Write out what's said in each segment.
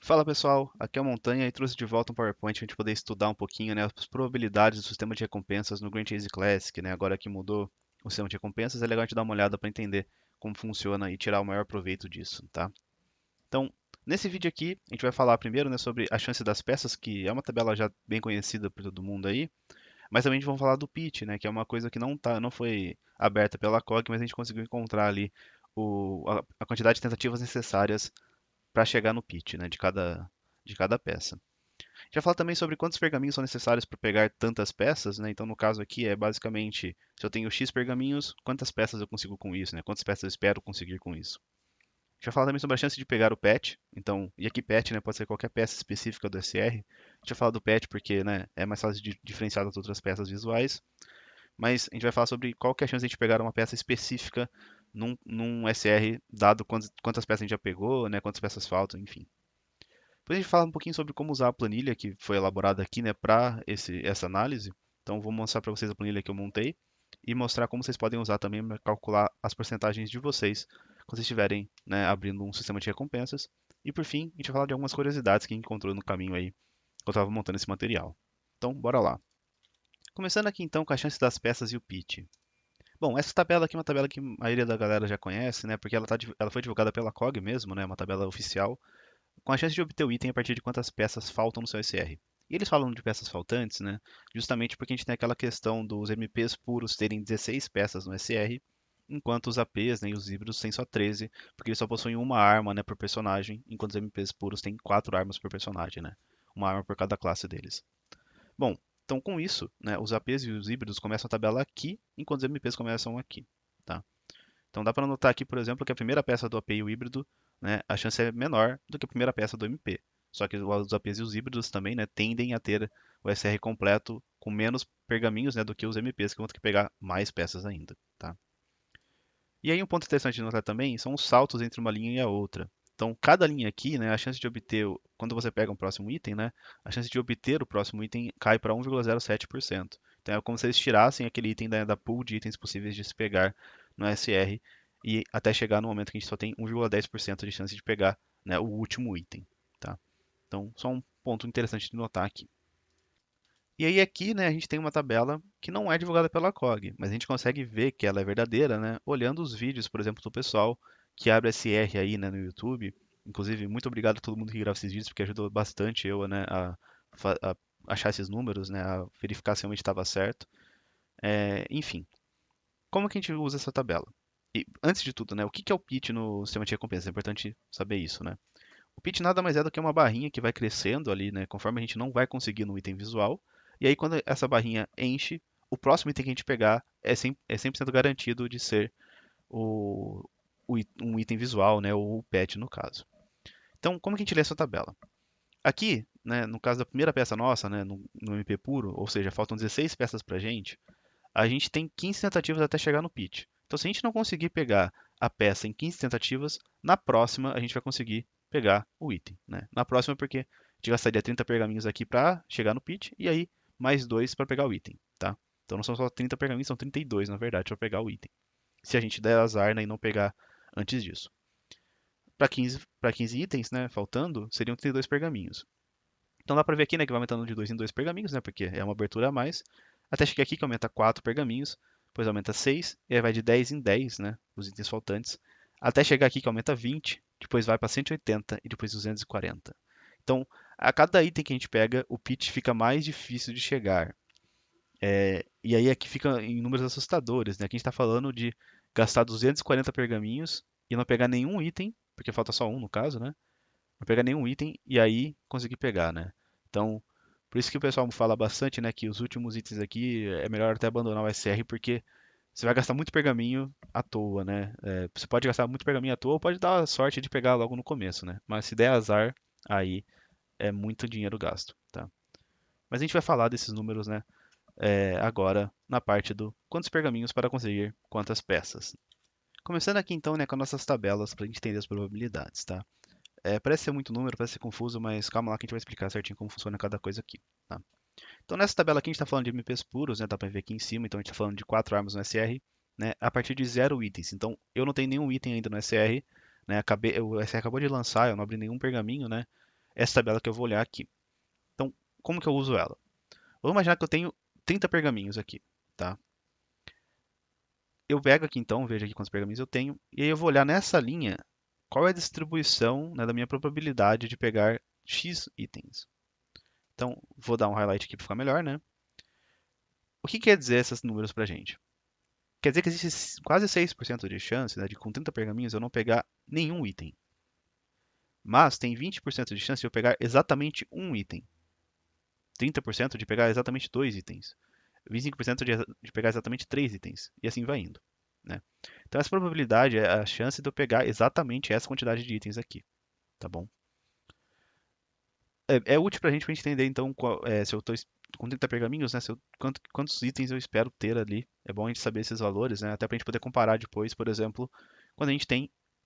Fala pessoal, aqui é a Montanha e trouxe de volta um PowerPoint para a gente poder estudar um pouquinho, né, as probabilidades do sistema de recompensas no Grand Chase Classic, né? Agora que mudou o sistema de recompensas, é legal a gente dar uma olhada para entender como funciona e tirar o maior proveito disso, tá? Então, nesse vídeo aqui, a gente vai falar primeiro, né, sobre a chance das peças, que é uma tabela já bem conhecida por todo mundo aí, mas também a gente vai falar do pitch, né, que é uma coisa que não foi aberta pela COG, mas a gente conseguiu encontrar ali a quantidade de tentativas necessárias para chegar no pitch, né, de cada peça. A gente vai falar também sobre quantos pergaminhos são necessários para pegar tantas peças, né? Então, no caso aqui, é basicamente, se eu tenho X pergaminhos, quantas peças eu consigo com isso, né? Quantas peças eu espero conseguir com isso. A gente vai falar também sobre a chance de pegar o patch. Então, e aqui patch, né, pode ser qualquer peça específica do SR. A gente vai falar do patch porque, né, é mais fácil de diferenciar das outras peças visuais. Mas a gente vai falar sobre qual que é a chance de a gente pegar uma peça específica num SR, dado quantas peças a gente já pegou, né, quantas peças faltam, enfim. Depois a gente fala um pouquinho sobre como usar a planilha que foi elaborada aqui, né, para essa análise. Então, vou mostrar para vocês a planilha que eu montei e mostrar como vocês podem usar também para calcular as porcentagens de vocês quando vocês estiverem, né, abrindo um sistema de recompensas. E por fim, a gente vai falar de algumas curiosidades que a gente encontrou no caminho aí quando eu estava montando esse material. Então, bora lá. Começando aqui então com a chance das peças e o pitch. Bom, essa tabela aqui é uma tabela que a maioria da galera já conhece, né? Porque ela foi divulgada pela COG mesmo, né? Uma tabela oficial com a chance de obter o item a partir de quantas peças faltam no seu SR. E eles falam de peças faltantes, né? Justamente porque a gente tem aquela questão dos MPs puros terem 16 peças no SR, enquanto os APs, né, e os híbridos têm só 13, porque eles só possuem uma arma, né, por personagem, enquanto os MPs puros têm 4 armas por personagem, né? Uma arma por cada classe deles. Bom, então com isso, né, os APs e os híbridos começam a tabela aqui, enquanto os MPs começam aqui, tá? Então dá para notar aqui, por exemplo, que a primeira peça do AP e o híbrido, né, a chance é menor do que a primeira peça do MP. Só que os APs e os híbridos também, né, tendem a ter o SR completo com menos pergaminhos, né, do que os MPs, que vão ter que pegar mais peças ainda, tá? E aí um ponto interessante de notar também são os saltos entre uma linha e a outra. Então, cada linha aqui, né, a chance de obter, quando você pega um próximo item, né, a chance de obter o próximo item cai para 1,07%. Então, é como se eles tirassem aquele item da pool de itens possíveis de se pegar no SR e até chegar no momento que a gente só tem 1,10% de chance de pegar, né, o último item, tá? Então, só um ponto interessante de notar aqui. E aí aqui, né, a gente tem uma tabela que não é divulgada pela COG, mas a gente consegue ver que ela é verdadeira, né, olhando os vídeos, por exemplo, do pessoal que abre SR aí, né, no YouTube. Inclusive, muito obrigado a todo mundo que grava esses vídeos, porque ajudou bastante eu, né, a achar esses números, né, a verificar se realmente estava certo. Enfim, como que a gente usa essa tabela? E antes de tudo, né, o que que é o pitch no sistema de recompensa? É importante saber isso, né? O pitch nada mais é do que uma barrinha que vai crescendo ali, né? Conforme a gente não vai conseguir no item visual. E aí, quando essa barrinha enche, o próximo item que a gente pegar é 100% garantido de ser o, um item visual, né? Ou o pet, no caso. Então, como que a gente lê essa tabela? Aqui, né, no caso da primeira peça nossa, né, no MP puro, ou seja, faltam 16 peças pra gente, a gente tem 15 tentativas até chegar no pitch. Então, se a gente não conseguir pegar a peça em 15 tentativas, na próxima a gente vai conseguir pegar o item, né? Na próxima, porque a gente gastaria 30 pergaminhos aqui para chegar no pitch e aí mais 2 para pegar o item, tá? Então não são só 30 pergaminhos, são 32 na verdade para pegar o item. Se a gente der azar, né, e não pegar antes disso. Para 15 itens, né, faltando, seriam 32 pergaminhos. Então dá para ver aqui, né, que vai aumentando de 2 em 2 pergaminhos, né, porque é uma abertura a mais. Até chegar aqui que aumenta 4 pergaminhos, depois aumenta 6, e aí vai de 10 em 10, né, os itens faltantes. Até chegar aqui que aumenta 20, depois vai para 180 e depois 240. Então, a cada item que a gente pega, o pitch fica mais difícil de chegar. E aí aqui fica em números assustadores, né? Aqui a gente está falando de gastar 240 pergaminhos e não pegar nenhum item, porque falta só um no caso, né? Não pegar nenhum item e aí conseguir pegar, né? Então, por isso que o pessoal fala bastante, né, que os últimos itens aqui é melhor até abandonar o SR porque você vai gastar muito pergaminho à toa, né? Você pode gastar muito pergaminho à toa ou pode dar a sorte de pegar logo no começo, né? Mas se der azar, aí é muito dinheiro gasto, tá? Mas a gente vai falar desses números, né, agora na parte do quantos pergaminhos para conseguir quantas peças. Começando aqui então, né, com as nossas tabelas para a gente entender as probabilidades, tá? Parece ser muito número, parece ser confuso, mas calma lá que a gente vai explicar certinho como funciona cada coisa aqui, tá? Então nessa tabela aqui a gente está falando de MPs puros, né? Dá para ver aqui em cima, então a gente está falando de 4 armas no SR, né? A partir de 0 itens. Então eu não tenho nenhum item ainda no SR, né? O SR acabou de lançar, eu não abri nenhum pergaminho, né? essa tabela que eu vou olhar aqui. Então, como que eu uso ela? Vamos imaginar que eu tenho 30 pergaminhos aqui, tá? Eu pego aqui então, vejo aqui quantos pergaminhos eu tenho, e aí eu vou olhar nessa linha qual é a distribuição, né, da minha probabilidade de pegar X itens. Então, vou dar um highlight aqui para ficar melhor, né? O que quer dizer esses números para a gente? Quer dizer que existe quase 6% de chance, né, de com 30 pergaminhos eu não pegar nenhum item. Mas tem 20% de chance de eu pegar exatamente um item. 30% de pegar exatamente dois itens. 25% de pegar exatamente três itens. E assim vai indo, né? Então essa probabilidade é a chance de eu pegar exatamente essa quantidade de itens aqui, tá bom? É útil pra gente entender então se eu estou com 30 pergaminhos, né? Quantos itens eu espero ter ali. É bom a gente saber esses valores, né? Até pra gente poder comparar depois, por exemplo, quando a gente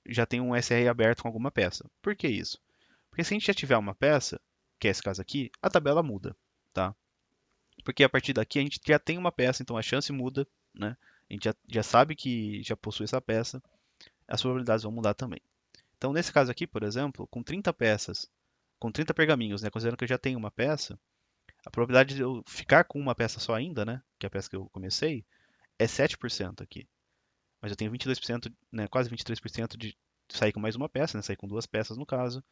já tem um SR aberto com alguma peça. Por que isso? Porque se a gente já tiver uma peça, que é esse caso aqui, a tabela muda, tá? Porque a partir daqui a gente já tem uma peça, então a chance muda, né? A gente já sabe que já possui essa peça, as probabilidades vão mudar também. Então, nesse caso aqui, por exemplo, com 30 peças, com 30 pergaminhos, né, considerando que eu já tenho uma peça, a probabilidade de eu ficar com uma peça só ainda, né, que é a peça que eu comecei, é 7% aqui. Mas eu tenho 22%, né, quase 23% de sair com mais uma peça, né, sair com duas peças no caso,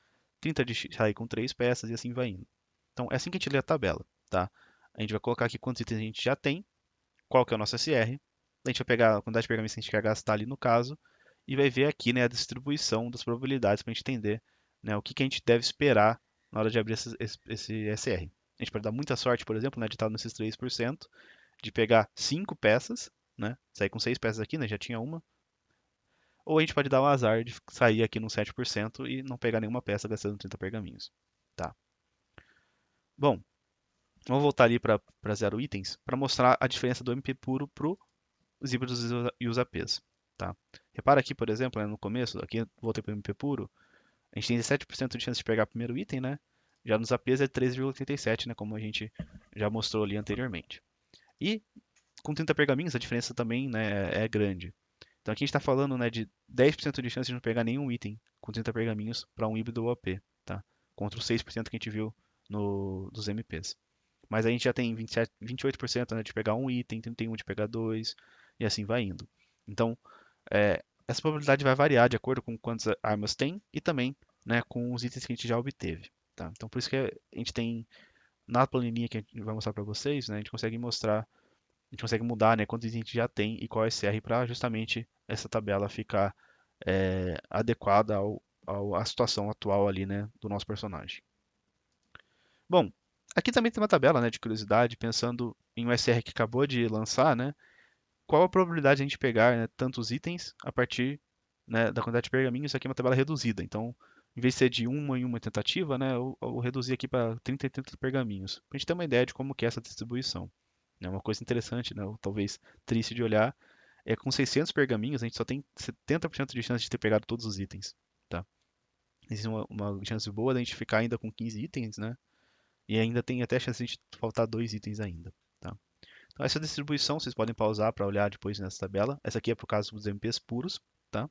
30 de sair com três peças e assim vai indo. Então, é assim que a gente lê a tabela, tá? A gente vai colocar aqui quantos itens a gente já tem, qual que é o nosso SR, a gente vai pegar a quantidade de pergaminhos que a gente quer gastar ali no caso, e vai ver aqui, né, a distribuição das probabilidades para a gente entender, né, o que que a gente deve esperar na hora de abrir esse SR. A gente pode dar muita sorte, por exemplo, né, de estar nesses 3%, de pegar 5 peças, né, sair com 6 peças aqui, né, já tinha uma, ou a gente pode dar o azar de sair aqui no 7% e não pegar nenhuma peça gastando 30 pergaminhos. Tá. Bom, vamos voltar ali para zero itens para mostrar a diferença do MP puro para os híbridos e os APs. Tá? Repara aqui, por exemplo, né, no começo, aqui eu voltei para o MP puro, a gente tem 17% de chance de pegar o primeiro item, né? Já nos APs é 13,37, né? Como a gente já mostrou ali anteriormente. E com 30 pergaminhos a diferença também, né, é grande. Então aqui a gente está falando, né, de 10% de chance de não pegar nenhum item com 30 pergaminhos para um híbrido ou AP, tá? Contra os 6% que a gente viu dos MPs. Mas a gente já tem 27, 28%, né, de pegar um item, 31% de pegar dois, e assim vai indo. Então, essa probabilidade vai variar de acordo com quantas armas tem e também, né, com os itens que a gente já obteve. Tá? Então, por isso que a gente tem, na planilha que a gente vai mostrar para vocês, né, a gente consegue mostrar, a gente consegue mudar, né, quantos itens a gente já tem e qual é o SR para justamente essa tabela ficar adequada à situação atual ali, né, do nosso personagem. Bom, aqui também tem uma tabela, né, de curiosidade, pensando em um SR que acabou de lançar, né, qual a probabilidade de a gente pegar, né, tantos itens a partir, né, da quantidade de pergaminhos. Isso aqui é uma tabela reduzida, então, em vez de ser de uma em uma tentativa, né, eu reduzi aqui para 30 e 30 pergaminhos, para a gente ter uma ideia de como que é essa distribuição. É uma coisa interessante, né, ou talvez triste de olhar, é que com 600 pergaminhos a gente só tem 70% de chance de ter pegado todos os itens, tá? Existe uma chance boa da gente ficar ainda com 15 itens, né, e ainda tem até a chance de faltar dois itens ainda, tá? Então, essa distribuição vocês podem pausar para olhar depois nessa tabela. Essa aqui é para o caso dos MPs puros, tá?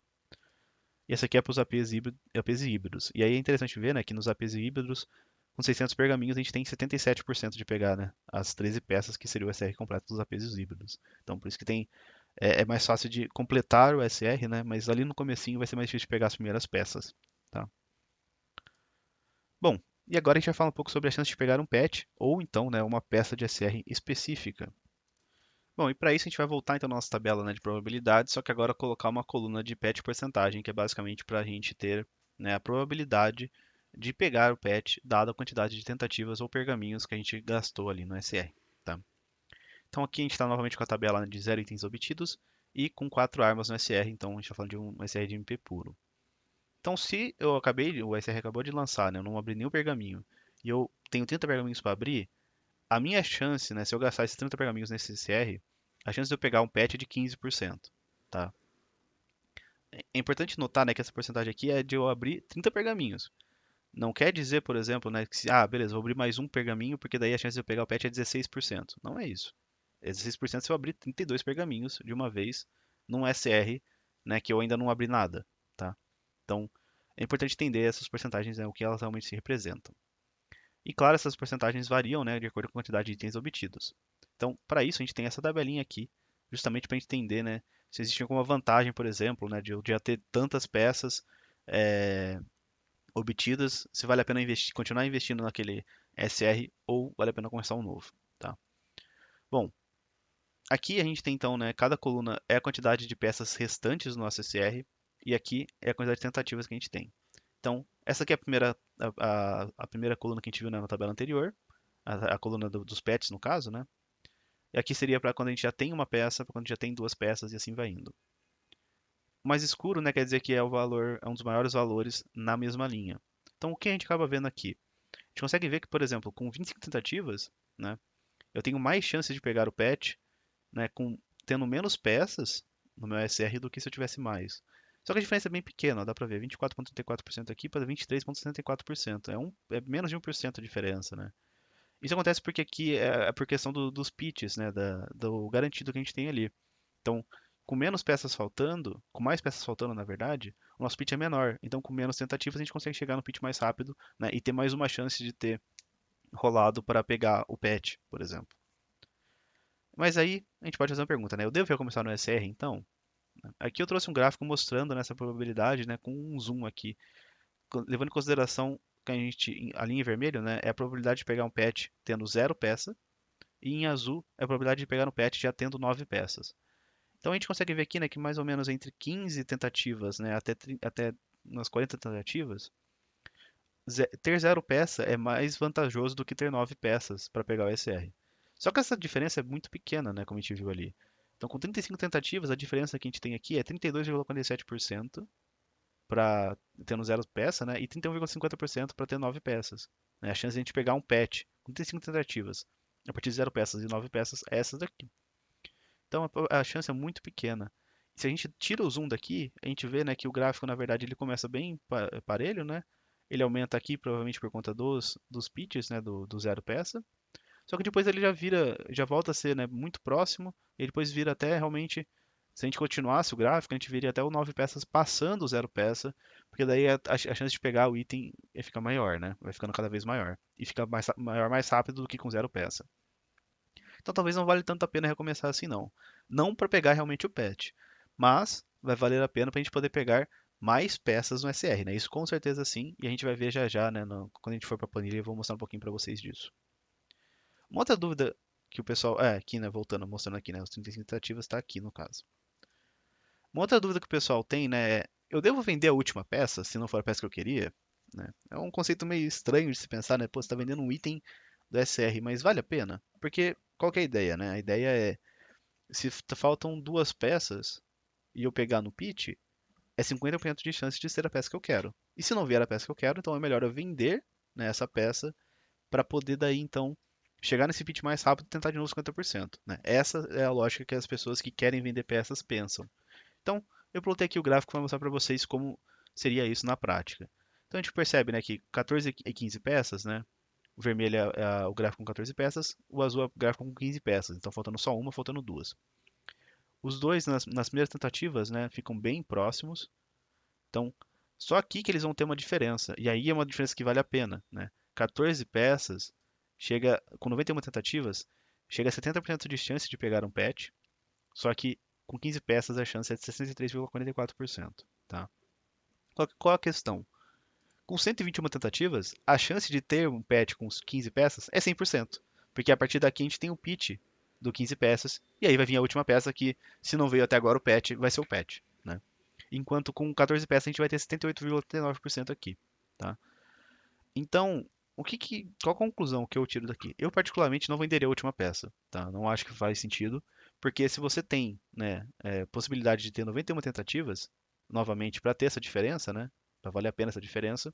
E essa aqui é para os APs e híbridos. E aí é interessante ver, né, que nos APs e híbridos, com 600 pergaminhos, a gente tem 77% de pegar, né, as 13 peças que seria o SR completo dos APs e os híbridos. Então, por isso que é mais fácil de completar o SR, né, mas ali no comecinho vai ser mais difícil de pegar as primeiras peças, tá? Bom, e agora a gente vai falar um pouco sobre a chance de pegar um pet, ou então, né, uma peça de SR específica. Bom, e para isso a gente vai voltar então à nossa tabela, né, de probabilidade, só que agora colocar uma coluna de pet porcentagem, que é basicamente para a gente ter, né, a probabilidade de pegar o pet, dada a quantidade de tentativas ou pergaminhos que a gente gastou ali no SR. Tá? Então aqui a gente está novamente com a tabela, né, de 0 itens obtidos e com 4 armas no SR, então a gente está falando de um SR de MP puro. Então se o SR acabou de lançar, né, eu não abri nenhum pergaminho, e eu tenho 30 pergaminhos para abrir, a minha chance, né, se eu gastar esses 30 pergaminhos nesse CR, a chance de eu pegar um pet é de 15%, tá? É importante notar, né, que essa porcentagem aqui é de eu abrir 30 pergaminhos. Não quer dizer, por exemplo, né, que beleza, vou abrir mais um pergaminho porque daí a chance de eu pegar o pet é 16%. Não é isso. É 16% se eu abrir 32 pergaminhos de uma vez num SR, né, que eu ainda não abri nada, tá? Então, é importante entender essas porcentagens, né, o que elas realmente se representam. E claro, essas porcentagens variam, né, de acordo com a quantidade de itens obtidos. Então, para isso, a gente tem essa tabelinha aqui, justamente para entender, né, se existe alguma vantagem, por exemplo, né, de eu já ter tantas peças é, obtidas, se vale a pena investir, continuar investindo naquele SR ou vale a pena começar um novo, tá? Bom, aqui a gente tem então, né, cada coluna é a quantidade de peças restantes no nosso SR e aqui é a quantidade de tentativas que a gente tem. Então, essa aqui é a primeira coluna que a gente viu, né, na tabela anterior, a coluna dos pets, no caso, né? E aqui seria para quando a gente já tem uma peça, para quando já tem duas peças e assim vai indo. O mais escuro, né, quer dizer que é o valor, é um dos maiores valores na mesma linha. Então, o que a gente acaba vendo aqui? A gente consegue ver que, por exemplo, com 25 tentativas, né, eu tenho mais chances de pegar o pet, né, tendo menos peças no meu SR do que se eu tivesse mais. Só que a diferença é bem pequena, ó, dá para ver, 24,34% aqui para 23,64%. É menos de 1% a diferença, né? Isso acontece porque aqui é por questão dos pitches, né, do garantido que a gente tem ali. Então, com menos peças faltando, com mais peças faltando, na verdade, o nosso pitch é menor. Então, com menos tentativas, a gente consegue chegar no pitch mais rápido, né, e ter mais uma chance de ter rolado para pegar o pet, por exemplo. Mas aí a gente pode fazer uma pergunta, né? Eu devo recomeçar no SR, então? Aqui eu trouxe um gráfico mostrando nessa probabilidade, né, com um zoom aqui, levando em consideração que a linha em vermelho, né, é a probabilidade de pegar um pet tendo zero peça, e em azul é a probabilidade de pegar um pet já tendo 9 peças. Então a gente consegue ver aqui, né, que mais ou menos entre 15 tentativas, né, até umas 40 tentativas, ter zero peça é mais vantajoso do que ter 9 peças para pegar o SR. Só que essa diferença é muito pequena, né, como a gente viu ali. Então, com 35 tentativas, a diferença que a gente tem aqui é 32,47% para tendo zero peça, né, e 31,50% para ter 9 peças. Né, a chance de a gente pegar um pet com 35 tentativas a partir de zero peças e 9 peças é essa daqui. Então a chance é muito pequena. Se a gente tira o zoom daqui, a gente vê, né, que o gráfico, na verdade, ele começa bem parelho, né? Ele aumenta aqui, provavelmente por conta dos pitches, né, do zero peça. Só que depois ele já vira, já volta a ser, né, muito próximo, e depois vira até realmente, se a gente continuasse o gráfico, a gente viria até o 9 peças passando o zero peça, porque daí a chance de pegar o item fica maior, né? Vai ficando cada vez maior. E fica maior mais rápido do que com zero peça. Então talvez não vale tanto a pena recomeçar assim não. Não para pegar realmente o pet, mas vai valer a pena para a gente poder pegar mais peças no SR, né? Isso com certeza sim, e a gente vai ver já já, né? Quando a gente for para a planilha, eu vou mostrar um pouquinho para vocês disso. Uma outra dúvida que o pessoal, aqui, né? Voltando, mostrando aqui, né? Os 35 tentativas está aqui no caso. Uma outra dúvida que o pessoal tem, né? Eu devo vender a última peça se não for a peça que eu queria? Né? É um conceito meio estranho de se pensar, né? Pô, você está vendendo um item do SR, mas vale a pena? Porque qual que é a ideia, né? A ideia é se faltam duas peças e eu pegar no pitch, é 50% de chance de ser a peça que eu quero. E se não vier a peça que eu quero, então é melhor eu vender, né, essa peça para poder daí então chegar nesse pitch mais rápido e tentar de novo 50%. Né? Essa é a lógica que as pessoas que querem vender peças pensam. Então, eu plotei aqui o gráfico para mostrar para vocês como seria isso na prática. Então a gente percebe, né, que 14 e 15 peças, né? O vermelho é o gráfico com 14 peças, o azul é o gráfico com 15 peças. Então faltando só uma, faltando duas. Os dois, nas primeiras tentativas, né, ficam bem próximos. Então, só aqui que eles vão ter uma diferença. E aí é uma diferença que vale a pena. Né? 14 peças, chega com 91 tentativas, chega a 70% de chance de pegar um pet. Só que com 15 peças a chance é de 63,44%. Tá? Qual a questão? Com 121 tentativas, a chance de ter um pet com 15 peças é 100%. Porque a partir daqui a gente tem o pitch do 15 peças, e aí vai vir a última peça que, se não veio até agora o pet, vai ser o pet. Né? Enquanto com 14 peças a gente vai ter 78,39% aqui. Tá? Então, qual a conclusão que eu tiro daqui? Eu particularmente não venderia a última peça. Tá? Não acho que faz sentido, porque se você tem, né, possibilidade de ter 91 tentativas, novamente, para ter essa diferença, né, para valer a pena essa diferença,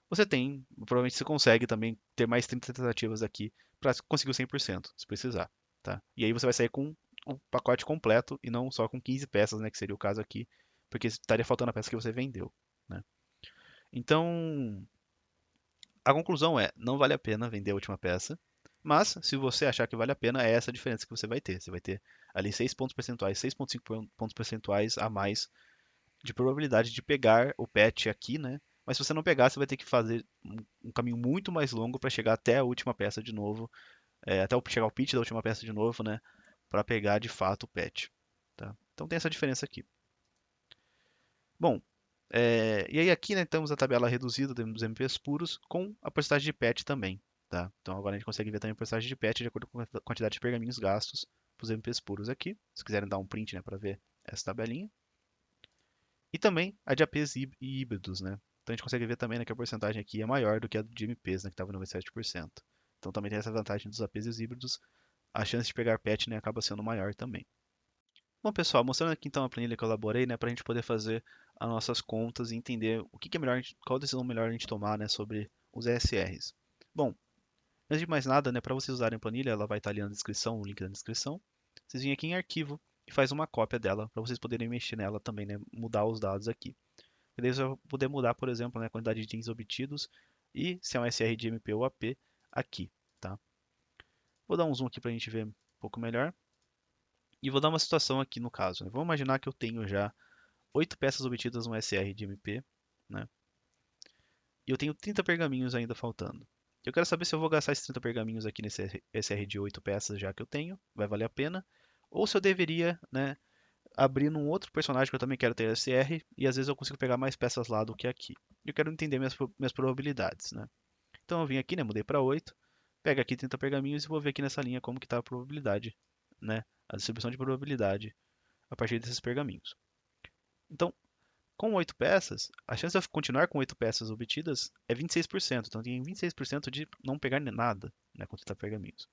você tem, provavelmente você consegue também ter mais 30 tentativas aqui para conseguir o 100%, se precisar, tá? E aí você vai sair com o pacote completo e não só com 15 peças, né, que seria o caso aqui, porque estaria faltando a peça que você vendeu, né? Então, a conclusão é, não vale a pena vender a última peça, mas se você achar que vale a pena, é essa a diferença que você vai ter. Você vai ter ali 6 pontos percentuais, 6,5 pontos percentuais a mais de probabilidade de pegar o patch aqui, né? Mas se você não pegar, você vai ter que fazer um caminho muito mais longo para chegar até a última peça de novo, chegar ao pitch da última peça de novo, né? Para pegar de fato o pet. Tá? Então tem essa diferença aqui. Bom, e aí aqui, né, temos a tabela reduzida dos MPs puros com a porcentagem de patch também, tá? Então agora a gente consegue ver também a porcentagem de patch de acordo com a quantidade de pergaminhos gastos para os MPs puros aqui. Se quiserem dar um print, né, para ver essa tabelinha. E também a de APs e híbridos, né? Então a gente consegue ver também, né, que a porcentagem aqui é maior do que a de MPs, né, que estava em 97%. Então também tem essa vantagem dos APs e os híbridos. A chance de pegar patch, né, acaba sendo maior também. Bom, pessoal, mostrando aqui então a planilha que eu elaborei, né, para a gente poder fazer as nossas contas e entender o que é melhor, qual decisão melhor a gente tomar, né, sobre os ESRs. Bom, antes de mais nada, né, para vocês usarem a planilha, ela vai estar ali na descrição, o link na descrição. Vocês vêm aqui em arquivo e faz uma cópia dela para vocês poderem mexer nela também, né, mudar os dados aqui. E daí você vai poder mudar, por exemplo, né, a quantidade de itens obtidos e se é um SR de MP ou AP aqui, tá? Vou dar um zoom aqui para a gente ver um pouco melhor. E vou dar uma situação aqui no caso, né? Vamos imaginar que eu tenho já 8 peças obtidas no SR de MP, né? E eu tenho 30 pergaminhos ainda faltando. Eu quero saber se eu vou gastar esses 30 pergaminhos aqui nesse SR de 8 peças já que eu tenho, vai valer a pena, ou se eu deveria, né, abrir num outro personagem que eu também quero ter SR e às vezes eu consigo pegar mais peças lá do que aqui. Eu quero entender minhas probabilidades, né? Então eu vim aqui, né, mudei para 8, pego aqui 30 pergaminhos e vou ver aqui nessa linha como que está a probabilidade, né, a distribuição de probabilidade a partir desses pergaminhos. Então, com 8 peças, a chance de eu continuar com 8 peças obtidas é 26%. Então, eu tenho 26% de não pegar nada, né, com 30 pergaminhos.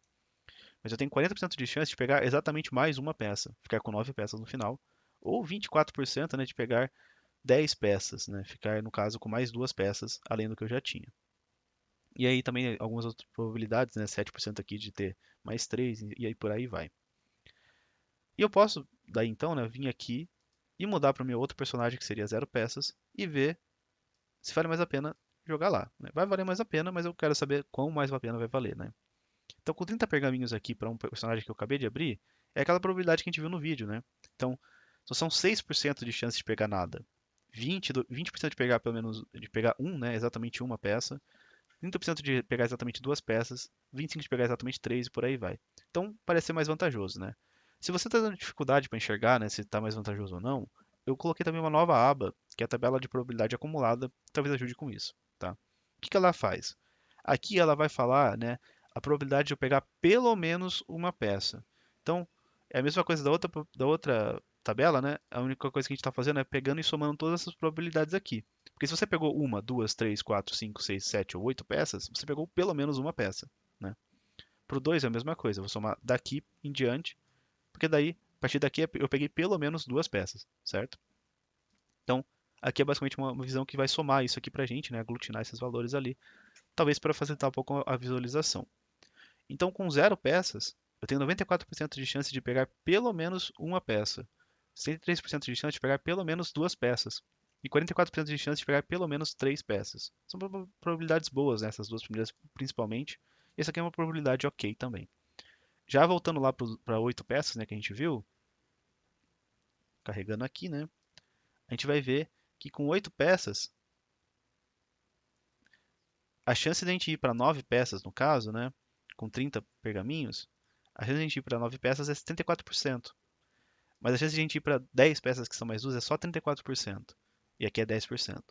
Mas eu tenho 40% de chance de pegar exatamente mais uma peça, ficar com 9 peças no final. Ou 24%, né, de pegar 10 peças, né, ficar, no caso, com mais duas peças, além do que eu já tinha. E aí também algumas outras probabilidades, né, 7% aqui de ter mais 3, e aí por aí vai. E eu posso, daí então, né, vir aqui e mudar para o meu outro personagem, que seria 0 peças, e ver se vale mais a pena jogar lá, né? Vai valer mais a pena, mas eu quero saber quão mais a pena vai valer, né? Então, com 30 pergaminhos aqui para um personagem que eu acabei de abrir, é aquela probabilidade que a gente viu no vídeo, né? Então, só são 6% de chance de pegar nada. 20% de pegar pelo menos de pegar um, né, exatamente uma peça, 30% de pegar exatamente duas peças, 25% de pegar exatamente três e por aí vai. Então, parece ser mais vantajoso, né? Se você está tendo dificuldade para enxergar, né, se está mais vantajoso ou não, eu coloquei também uma nova aba, que é a tabela de probabilidade acumulada, talvez ajude com isso, tá? O que que ela faz? Aqui ela vai falar, né, a probabilidade de eu pegar pelo menos uma peça. Então, é a mesma coisa da outra tabela, né? A única coisa que a gente está fazendo é pegando e somando todas essas probabilidades aqui. Porque se você pegou uma, duas, três, quatro, cinco, seis, sete ou oito peças, você pegou pelo menos uma peça, né? Para o 2 é a mesma coisa, eu vou somar daqui em diante, porque daí, a partir daqui eu peguei pelo menos duas peças, certo? Então, aqui é basicamente uma visão que vai somar isso aqui pra gente, né? Aglutinar esses valores ali, talvez para facilitar um pouco a visualização. Então, com zero peças, eu tenho 94% de chance de pegar pelo menos uma peça, 103% de chance de pegar pelo menos duas peças e 44% de chance de pegar pelo menos três peças. São probabilidades boas, né, essas duas primeiras principalmente. E essa aqui é uma probabilidade ok também. Já voltando lá para oito peças, né, que a gente viu, carregando aqui, né, a gente vai ver que com oito peças, a chance de a gente ir para nove peças, no caso, né, com 30 pergaminhos, a chance de a gente ir para nove peças é 74%. Mas a chance de a gente ir para 10 peças que são mais duas é só 34%. E aqui é 10%.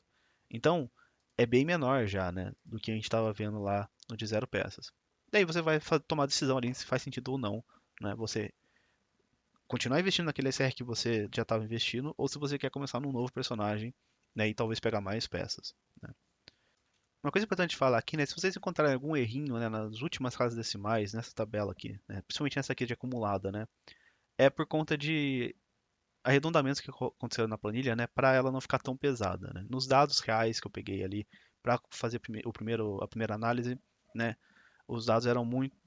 Então, é bem menor já, né, do que a gente estava vendo lá no de zero peças. Daí você vai tomar a decisão ali se faz sentido ou não, né, você continuar investindo naquele SR que você já estava investindo, ou se você quer começar num novo personagem, né, e talvez pegar mais peças, né. Uma coisa importante falar aqui, né, se vocês encontrarem algum errinho, né, nas últimas casas decimais, nessa tabela aqui, né, principalmente nessa aqui de acumulada, né, é por conta de arredondamentos que aconteceram na planilha, né, para ela não ficar tão pesada, né. Nos dados reais que eu peguei ali para fazer a primeira análise, né, os dados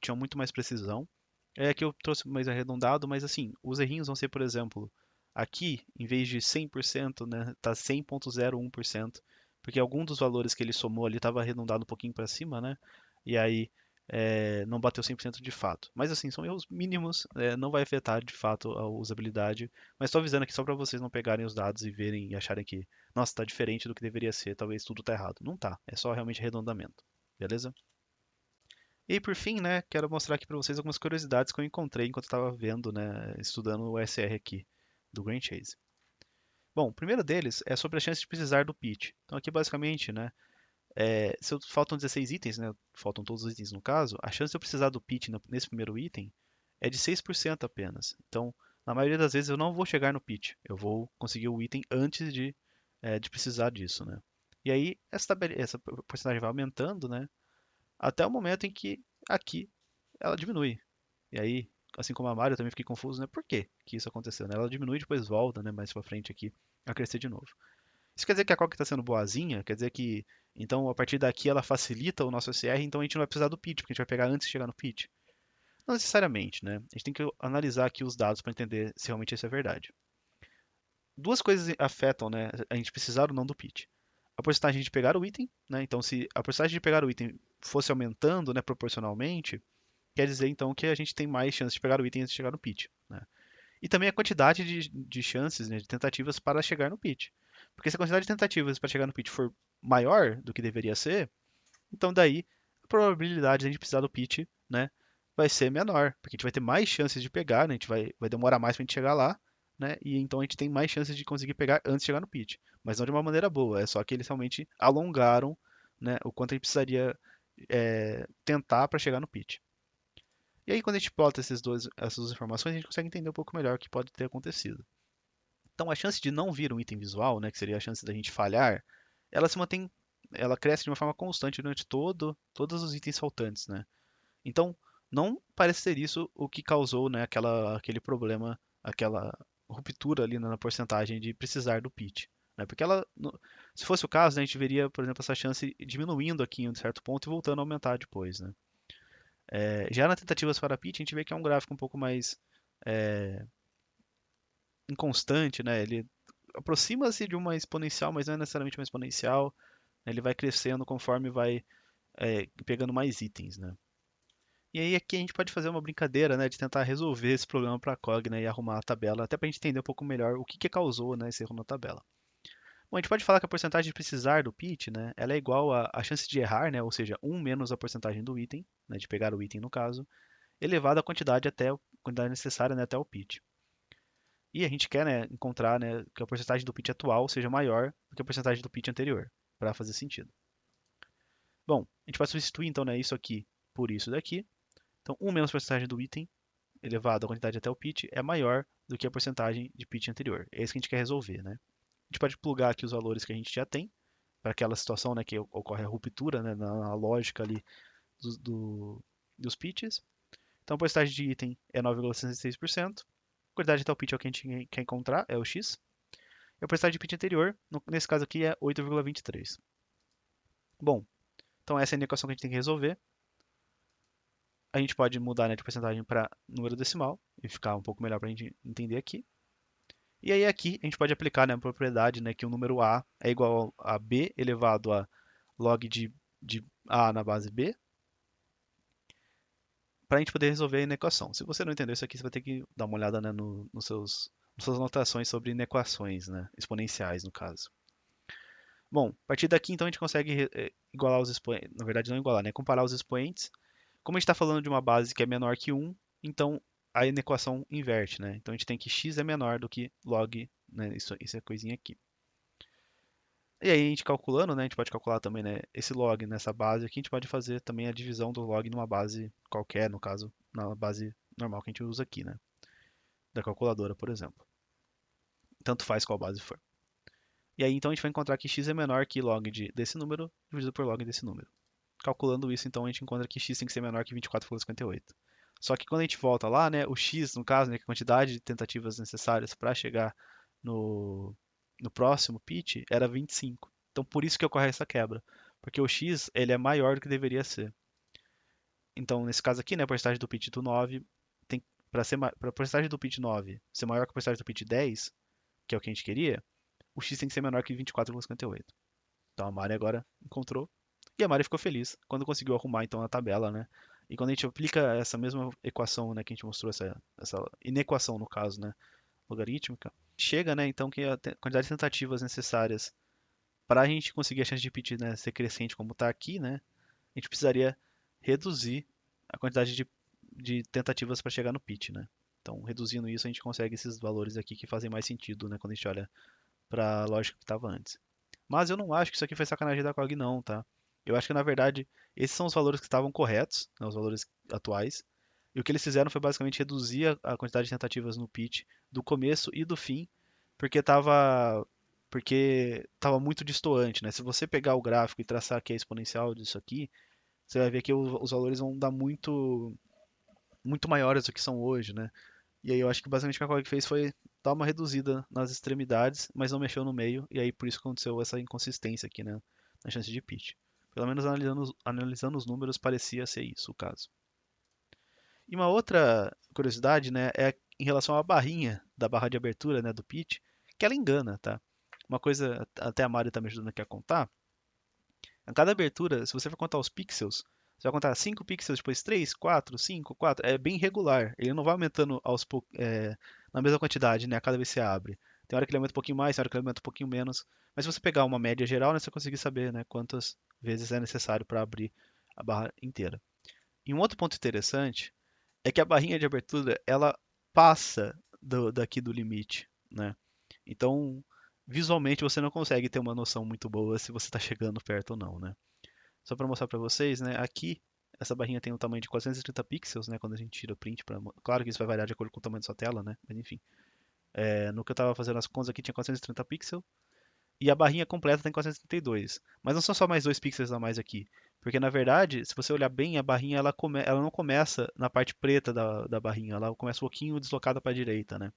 tinham muito mais precisão. É que eu trouxe mais arredondado, mas assim, os errinhos vão ser, por exemplo, aqui, em vez de 100%, né, tá 100,01%, porque algum dos valores que ele somou ali estava arredondado um pouquinho para cima, né? E aí não bateu 100% de fato. Mas assim, são erros mínimos, não vai afetar de fato a usabilidade, mas estou avisando aqui só para vocês não pegarem os dados e verem e acharem que nossa, está diferente do que deveria ser, talvez tudo está errado. Não tá, é só realmente arredondamento, beleza? E por fim, né, quero mostrar aqui para vocês algumas curiosidades que eu encontrei enquanto estava vendo, né, estudando o SR aqui do Green Chase. Bom, o primeiro deles é sobre a chance de precisar do pitch. Então aqui basicamente, né, se faltam 16 itens, né, faltam todos os itens no caso, a chance de eu precisar do pitch nesse primeiro item é de 6% apenas. Então, na maioria das vezes eu não vou chegar no pitch, eu vou conseguir o item antes de precisar disso, né? E aí essa porcentagem vai aumentando, né, até o momento em que aqui ela diminui. E aí, assim como a Mario, eu também fiquei confuso, né? Por que que isso aconteceu, né? Ela diminui e depois volta, né? Mais pra frente aqui a crescer de novo. Isso quer dizer que a Coca está sendo boazinha? Quer dizer que, então, a partir daqui ela facilita o nosso SR, então a gente não vai precisar do pitch, porque a gente vai pegar antes de chegar no pitch? Não necessariamente, né? A gente tem que analisar aqui os dados para entender se realmente isso é verdade. Duas coisas afetam, né, a gente precisar ou não do pitch. A porcentagem de pegar o item, né? Então, se a porcentagem de pegar o item fosse aumentando, né, proporcionalmente, quer dizer então que a gente tem mais chances de pegar o item antes de chegar no pitch, né? E também a quantidade de chances, né, de tentativas para chegar no pitch. Porque se a quantidade de tentativas para chegar no pitch for maior do que deveria ser, então daí a probabilidade de a gente precisar do pitch, né, vai ser menor, porque a gente vai ter mais chances de pegar, né, a gente vai demorar mais para a gente chegar lá, né, e então a gente tem mais chances de conseguir pegar antes de chegar no pitch. Mas não de uma maneira boa, é só que eles realmente alongaram, né, o quanto a gente precisaria tentar para chegar no pitch. E aí, quando a gente plota essas duas informações, a gente consegue entender um pouco melhor o que pode ter acontecido. Então, a chance de não vir um item visual, né, que seria a chance da gente falhar, ela se mantém, ela cresce de uma forma constante durante todos os itens faltantes, né? Então, não parece ser isso o que causou, né, aquele problema, aquela ruptura ali na porcentagem de precisar do pitch, né? Porque se fosse o caso, né, a gente veria, por exemplo, essa chance diminuindo aqui em um certo ponto e voltando a aumentar depois, né? Já na tentativas para pitch, a gente vê que é um gráfico um pouco mais é, inconstante, né? Ele aproxima-se de uma exponencial, mas não é necessariamente uma exponencial. Ele vai crescendo conforme vai pegando mais itens, né? E aí aqui a gente pode fazer uma brincadeira, né, de tentar resolver esse problema para a Cog, né, e arrumar a tabela, até para a gente entender um pouco melhor o que que causou, né, esse erro na tabela. Bom, a gente pode falar que a porcentagem de precisar do pitch, né, ela é igual à chance de errar, né, ou seja, um menos a porcentagem do item, né, de pegar o item no caso, elevado à quantidade necessária, né, até o pitch. E a gente quer, né, encontrar, né, que a porcentagem do pitch atual seja maior do que a porcentagem do pitch anterior, para fazer sentido. Bom, a gente vai substituir então, né, isso aqui por isso daqui. Então, 1 menos a porcentagem do item elevado à quantidade até o pitch é maior do que a porcentagem de pitch anterior. É isso que a gente quer resolver, né? A gente pode plugar aqui os valores que a gente já tem para aquela situação, né, que ocorre a ruptura, né, na lógica ali dos, dos pitches. Então, a porcentagem de item é 9,66%. A quantidade até o pitch é o que a gente quer encontrar, é o x. E a porcentagem de pitch anterior, nesse caso aqui, é 8,23. Bom, então essa é a equação que a gente tem que resolver. A gente pode mudar, né, de porcentagem para número decimal e ficar um pouco melhor para a gente entender aqui. E aí aqui a gente pode aplicar, né, a propriedade, né, que o número a é igual a b elevado a log de a na base b, para a gente poder resolver a inequação. Se você não entendeu isso aqui, você vai ter que dar uma olhada, né, nas suas anotações sobre inequações, né, exponenciais no caso. Bom, a partir daqui então a gente consegue igualar os expoentes, na verdade não igualar, né, comparar os expoentes. Como a gente está falando de uma base que é menor que 1, então a inequação inverte, né? Então a gente tem que x é menor do que log, né? Isso é coisinha aqui. E aí a gente calculando, né? A gente pode calcular também, né? Esse log nessa base aqui, a gente pode fazer também a divisão do log numa base qualquer, no caso, na base normal que a gente usa aqui, né? Da calculadora, por exemplo. Tanto faz qual base for. E aí então a gente vai encontrar que x é menor que log desse número dividido por log desse número. Calculando isso, então a gente encontra que x tem que ser menor que 24,58. Só que quando a gente volta lá, né, o x, no caso, né, que é a quantidade de tentativas necessárias para chegar no, no próximo pitch era 25. Então por isso que ocorre essa quebra, porque o x ele é maior do que deveria ser. Então nesse caso aqui, né, a porcentagem do pitch do 9 tem para a porcentagem do pitch 9 ser maior que a porcentagem do pitch 10, que é o que a gente queria, o x tem que ser menor que 24,58. Então a Mari agora encontrou e a Mari ficou feliz quando conseguiu arrumar então a tabela, né? E quando a gente aplica essa mesma equação, né, que a gente mostrou, essa inequação no caso, né, logarítmica, chega, né, então que a quantidade de tentativas necessárias para a gente conseguir a chance de pitch, né, ser crescente como está aqui, né, a gente precisaria reduzir a quantidade de tentativas para chegar no pitch, né? Então, reduzindo isso, a gente consegue esses valores aqui que fazem mais sentido, né, quando a gente olha para a lógica que estava antes. Mas eu não acho que isso aqui foi sacanagem da COG, não, tá? Eu acho que, na verdade, esses são os valores que estavam corretos, né, os valores atuais. E o que eles fizeram foi basicamente reduzir a quantidade de tentativas no pitch do começo e do fim, porque estava muito destoante, né? Se você pegar o gráfico e traçar aqui a exponencial disso aqui, você vai ver que os valores vão dar muito maiores do que são hoje, né? E aí eu acho que basicamente o que a Quag fez foi dar uma reduzida nas extremidades, mas não mexeu no meio, e aí por isso aconteceu essa inconsistência aqui, né? Na chance de pitch. Pelo menos analisando os números, parecia ser isso o caso. E uma outra curiosidade, né, é em relação à barrinha da barra de abertura, né, do pitch, que ela engana, tá? Uma coisa, até a Mari tá me ajudando aqui a contar, a cada abertura, se você for contar os pixels, você vai contar 5 pixels, depois 3, 4, 5, 4. É bem regular. Ele não vai aumentando na mesma quantidade, né? A cada vez que você abre. Tem hora que ele aumenta um pouquinho mais, tem hora que ele aumenta um pouquinho menos. Mas se você pegar uma média geral, né, você vai conseguir saber, né, quantas vezes é necessário para abrir a barra inteira. E um outro ponto interessante é que a barrinha de abertura ela passa daqui do limite, né? Então, visualmente você não consegue ter uma noção muito boa se você está chegando perto ou não, né? Só para mostrar para vocês, né? Aqui essa barrinha tem um tamanho de 430 pixels, né? Quando a gente tira o print, claro que isso vai variar de acordo com o tamanho da sua tela, né? Mas enfim, no que eu estava fazendo as contas aqui tinha 430 pixels e a barrinha completa tem 432. Mas não são só mais 2 pixels a mais aqui, porque na verdade, se você olhar bem, a barrinha ela não começa na parte preta da barrinha, ela começa um pouquinho deslocada para a direita, né?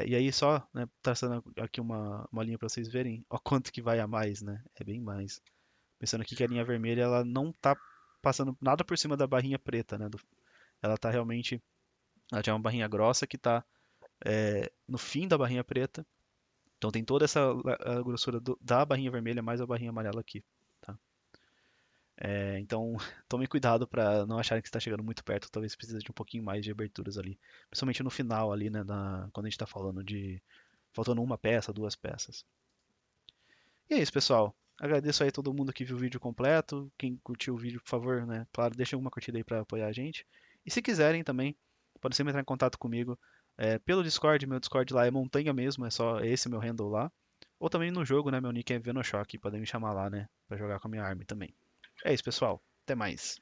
E aí só, né, traçando aqui uma linha para vocês verem, ó quanto que vai a mais, né? É bem mais. Pensando aqui que a linha vermelha ela não tá passando nada por cima da barrinha preta, né? Ela tá realmente, ela tinha uma barrinha grossa que tá no fim da barrinha preta. Então tem toda essa a grossura da barrinha vermelha mais a barrinha amarela aqui, tá? Então tomem cuidado para não acharem que está chegando muito perto. Talvez precise de um pouquinho mais de aberturas ali, principalmente no final ali, né? Quando a gente está falando de faltando uma peça, duas peças. E é isso, pessoal. Agradeço aí a todo mundo que viu o vídeo completo. Quem curtiu o vídeo, por favor, né? Claro, deixem uma curtida aí para apoiar a gente. E se quiserem também, podem sempre entrar em contato comigo pelo Discord. Meu Discord lá é montanha mesmo, é só esse meu handle lá. Ou também no jogo, né? Meu nick é Venoshock. Podem me chamar lá, né? Pra jogar com a minha arma também. É isso, pessoal. Até mais.